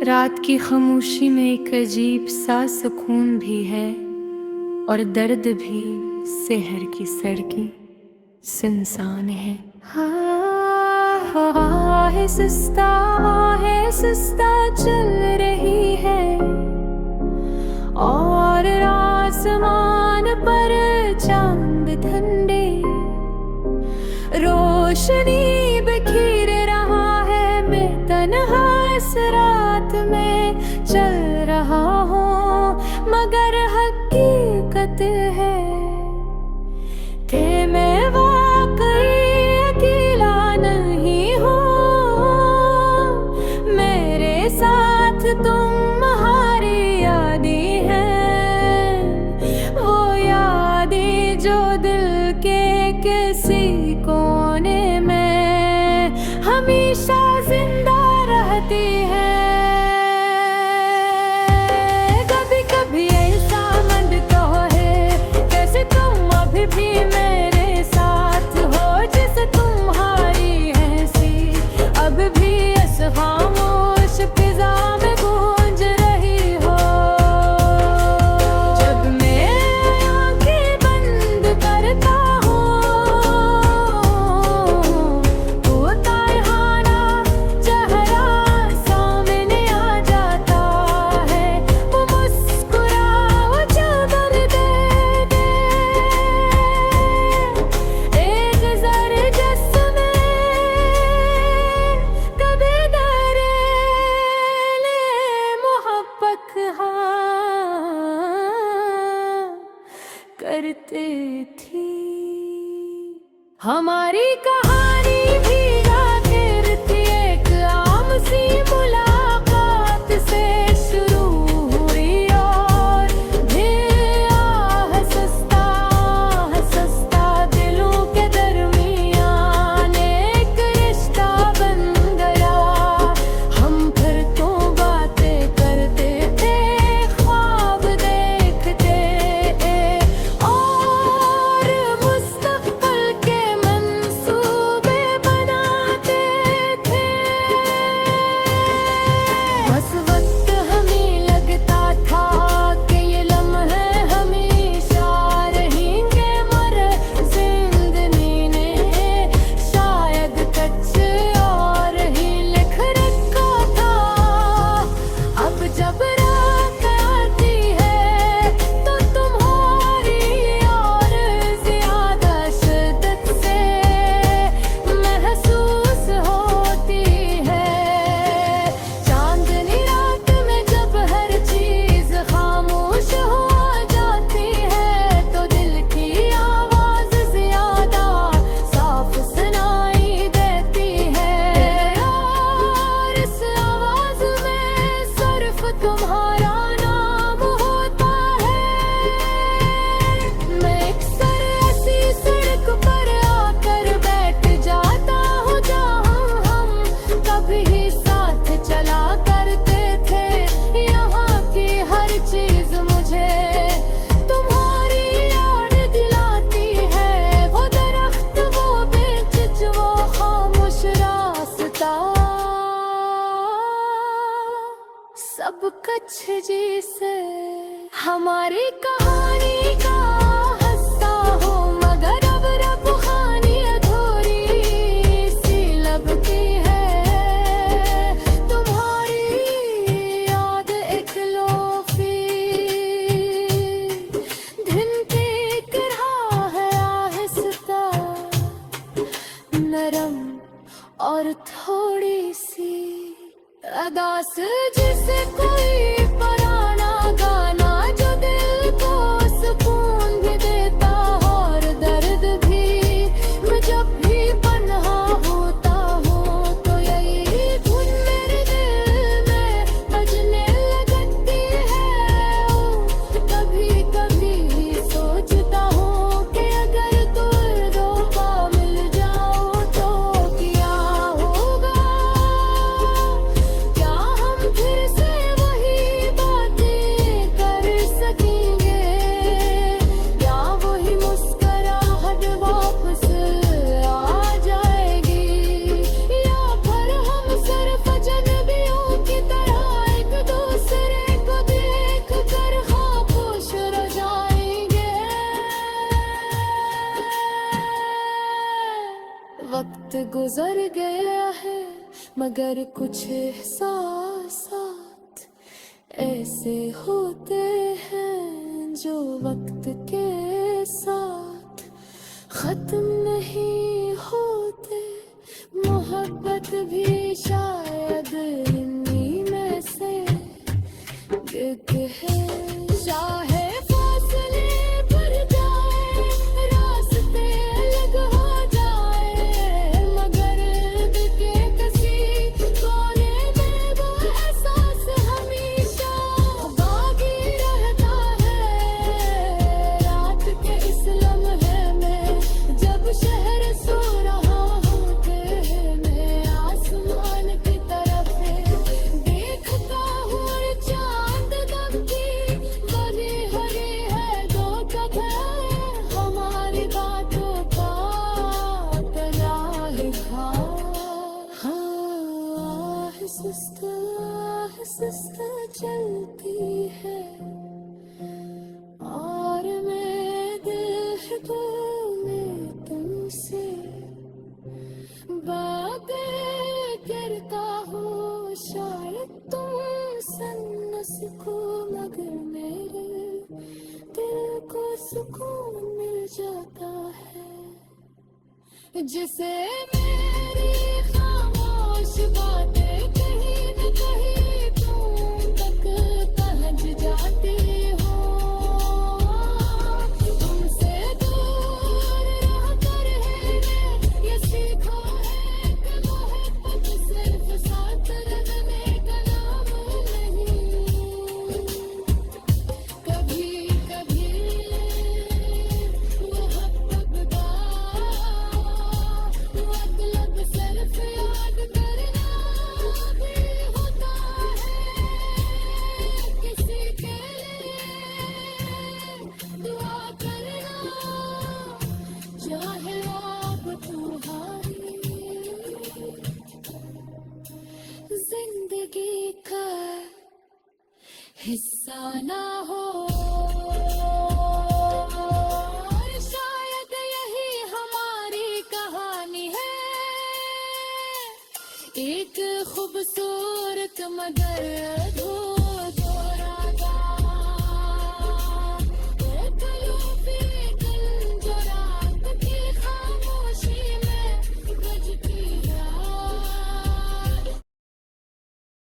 रात की खामोशी में एक अजीब सा सुकून भी है और दर्द भी। शहर की सड़कें सुनसान है। आहिस्ता चल रही है और आसमान पर चांद ठंडे रोशनी बिखेर रहा है। मैं तन्हा इस रात में चल रहा हूँ, मगर हकीकत है कि मैं वाकई अकेला नहीं हूँ। मेरे साथ तुम्हारी यादें हैं, वो यादें जो दिल के किसी कोने में हमेशा जिंदा रहती है। कभी कभी ऐसा मन तो है कैसे तुम अभी भी मेरे साथ हो, जैसे तुम्हारी हंसी अब भी इस खामोश फिजा में गूंज रही हो। जब मैं आंखें बंद करता हूँ तो तारहाना चेहरा सामने आ जाता है। वो मुस्कुराओ जो दर्द दे, एक जरजस में कभी डरे ले मोहब्बत हाँ करते थी। हमारी कहानी भी आखिर थी एक आम सी मुलाकात से शुरू हुई और फिर सस्ता दिलों के दरमियान एक रिश्ता बन गया। हम फिर तो बातें करते थे, ख्वाब देखते और मुस्तकबिल के मंसूबे बनाते थे। बस वक्त हमें लगता था कि ये लम्हे हमेशा रहेंगे, मर जिंदगी ने शायद कुछ और ही लिख रखा था। अब जब रात आती है तो तुम्हारी और ज्यादा शिद्दत से महसूस होती है। चांदनी रात में जब हर चीज खामोश हो जाती है तो दिल की आवाज ज्यादा साफ सुनाई देती है और इस आवाज में सिर्फ तुम्हारा नाम होता है। मैं अक्सर ऐसी सड़क पर आकर बैठ जाता हूँ जहाँ हम कभी साथ चला करते थे। यहाँ की हर चीज मुझे तुम्हारी याद दिलाती है। वो दरख्त, वो बेंच, वो खामोश रास्ता, सब कुछ जैसे हमारी कहानी का हिस्सा हो, मगर अब रब खानी अधूरी सी लगती है। तुम्हारी याद इकलौती दिन की एक राह है, आहिस्ता नरम और थोड़ी सी अदास, जिसे कोई पुराना गाना जो दिल को सुकून भी देता और दर्द भी। मैं जब भी पन्हा होता हूँ तो यही धुन मेरे दिल में बजने लगती है। कभी कभी सोचता हूँ कि अगर तुम धोखा मिल जाओ तो क्या होगा, क्या हम फिर से वही गुजर गया है मगर कुछ एहसासात ऐसे होते हैं जो वक्त के साथ खत्म नहीं होते। मोहब्बत भी शायद इन्हीं में से एक है। चाहे फासले बढ़ जाए, रास्ते अलग हो जाए, मगर दिल के किसी कोने में वो एहसास हमेशा बाकी रहता है। रात के इस लम्हे में जब शहर सो रहा होते हैं, मैं आसमान की तरफ देखता हूँ और चांद दम की बनी हरी है दो कदर हमारी बातों का तना लिखा। हाँ आहिस्ता चलती है और मैं दिल में तुमसे बातें करता हूँ। शायद तुम सुन न सको मगर मेरे दिल को सुकून मिल जाता है, जिसे मेरी खामोश बातें कहीं न कहीं तुम तक पहुंच जाती हो। तुमसे दूर रहकर है ये सीखा है कि मोहब्बत सिर्फ साथ रहने का नाम नहीं। कभी कभी मोहब्बत का मतलब सिर्फ याद करना भी होता है। किसी के लिए दुआ करना चाहे आप तुम्हारी जिंदगी का हिस्सा ना हो। और शायद यही हमारी कहानी है, एक खूबसूरत मगर अधूरी।